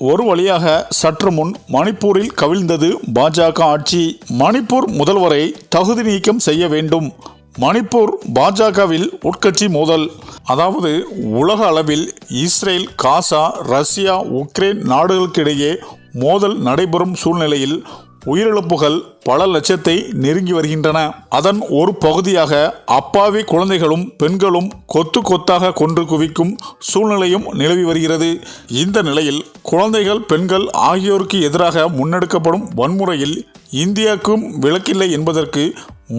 ஒரு வழியாக சற்று முன் மணிப்பூரில் கவிழ்ந்தது பாஜக ஆட்சி. மணிப்பூர் முதல்வரை தகுதி நீக்கம் செய்ய வேண்டும். மணிப்பூர் பாஜகவில் உட்கட்சி மோதல். அதாவது உலக அளவில் இஸ்ரேல், காசா, ரஷ்யா, உக்ரைன் நாடுகளுக்கிடையே மோதல் நடைபெறும் சூழ்நிலையில் உயிரிழப்புகள் பல லட்சத்தை நெருங்கி வருகின்றன. அதன் ஒரு பகுதியாக அப்பாவி குழந்தைகளும் பெண்களும் கொத்து கொத்தாக கொன்று குவிக்கும் சூழ்நிலையும் நிலவி வருகிறது. இந்த நிலையில் குழந்தைகள், பெண்கள் ஆகியோருக்கு எதிராக முன்னெடுக்கப்படும் வன்முறையில் இந்தியாவுக்கும் விலக்கில்லை என்பதற்கு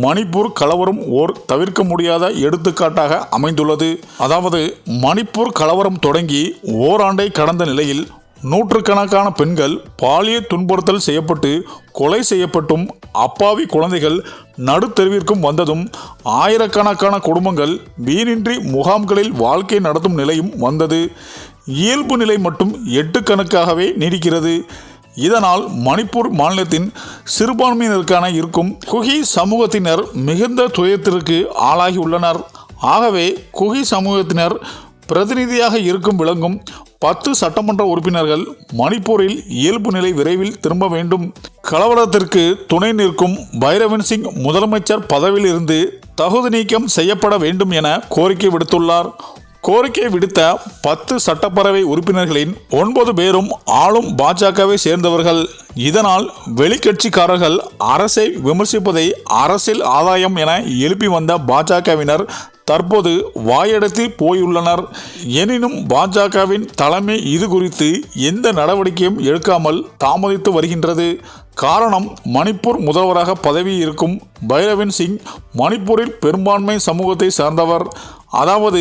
மணிப்பூர் கலவரம் ஓர் தவிர்க்க முடியாத எடுத்துக்காட்டாக அமைந்துள்ளது. அதாவது மணிப்பூர் கலவரம் தொடங்கி ஓராண்டை கடந்த நிலையில் நூற்றுக்கணக்கான பெண்கள் பாலியல் துன்புறுத்தல் செய்யப்பட்டு கொலை செய்யப்பட்டும் அப்பாவி குழந்தைகள் நடுத்தெருவிற்கும் வந்ததும் ஆயிரக்கணக்கான குடும்பங்கள் வீணின்றி முகாம்களில் வாழ்க்கை நடத்தும் நிலையும் வந்தது. இயல்பு நிலை மட்டும் 8 கணக்காகவே நீடிக்கிறது. இதனால் மணிப்பூர் மாநிலத்தின் சிறுபான்மையினருக்கான இருக்கும் குகி சமூகத்தினர் மிகுந்த துயரத்திற்கு ஆளாகி உள்ளனர். ஆகவே குகி சமூகத்தினர் பிரதிநிதியாக இருக்கும் விளங்கும் 10 சட்டமன்ற உறுப்பினர்கள் மணிப்பூரில் இயல்பு நிலை விரைவில் திரும்ப வேண்டும். கலவரத்திற்கு துணை நிற்கும் பைரவன் சிங் முதலமைச்சர் பதவியில் இருந்து தகுதி நீக்கம் செய்யப்பட வேண்டும் என கோரிக்கை விடுத்துள்ளார். கோரிக்கை விடுத்த 10 சட்டப்பேரவை உறுப்பினர்களின் 9 பேரும் ஆளும் பாஜகவை சேர்ந்தவர்கள். இதனால் வெளிக்கட்சிக்காரர்கள் அரசை விமர்சிப்பதை அரசியல் ஆதாயம் என எழுப்பி வந்த பாஜகவினர் தற்போது வாயெடுத்து போயுள்ளனர். எனினும் பாஜகவின் தலைமை இது குறித்து எந்த நடவடிக்கையும் எடுக்காமல் தாமதித்து வருகின்றது. காரணம், மணிப்பூர் முதல்வராக பதவி இருக்கும் பைரவன் சிங் மணிப்பூரில் பெரும்பான்மை சமூகத்தை சார்ந்தவர். அதாவது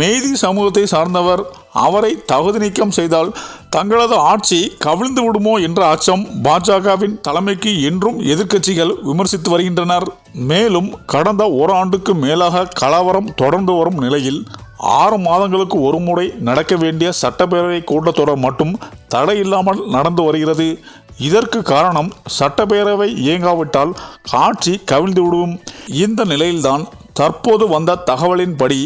மெய்தி சமூகத்தை சார்ந்தவர். அவரை தகுதி நீக்கம் செய்தால் தங்களது ஆட்சி கவிழ்ந்து விடுமோ என்ற அச்சம் பாஜகவின் தலைமைக்கு என்றும் எதிர்க்கட்சிகள் விமர்சித்து வருகின்றனர். மேலும் கடந்த ஓராண்டுக்கு மேலாக கலவரம் தொடர்ந்து வரும் நிலையில் 6 மாதங்களுக்கு ஒரு முறை நடக்க வேண்டிய சட்டப்பேரவை கூட்டத்தொடர் மட்டும் தடையில்லாமல் நடந்து வருகிறது. இதற்கு காரணம் சட்டப்பேரவை இயங்காவிட்டால் ஆட்சி கவிழ்ந்துவிடும். இந்த நிலையில்தான் தற்போது வந்த தகவலின்படி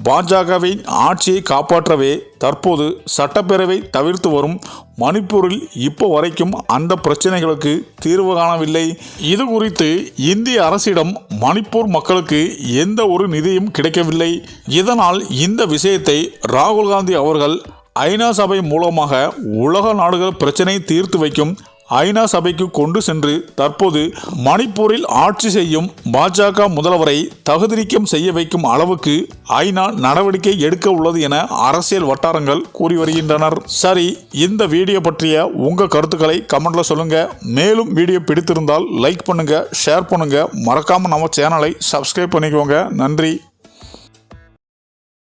பாஜகவின் ஆட்சியை காப்பாற்றவே தற்போது சட்டப்பேரவை தவிர்த்து வரும் மணிப்பூரில் இப்போ வரைக்கும் அந்த பிரச்சனைகளுக்கு தீர்வு காணவில்லை. இது குறித்து இந்திய அரசிடம் மணிப்பூர் மக்களுக்கு எந்த ஒரு நிதியும் கிடைக்கவில்லை. இதனால் இந்த விஷயத்தை ராகுல் காந்தி அவர்கள் ஐநா சபை மூலமாக உலக நாடுகள் பிரச்சனை தீர்த்து வைக்கும் ஐநா சபைக்கு கொண்டு சென்று தற்போது மணிப்பூரில் ஆட்சி செய்யும் பாஜக முதல்வரை தகுதி நீக்கம் செய்ய வைக்கும் அளவுக்கு ஐநா நடவடிக்கை எடுக்க உள்ளது என அரசியல் வட்டாரங்கள் கூறி வருகின்றனர். சரி, இந்த வீடியோ பற்றிய உங்க கருத்துக்களை கமெண்ட்ல சொல்லுங்க. மேலும் வீடியோ பிடித்திருந்தால் லைக் பண்ணுங்க, ஷேர் பண்ணுங்க, மறக்காம நம்ம சேனலை சப்ஸ்கிரைப் பண்ணிக்கோங்க. நன்றி.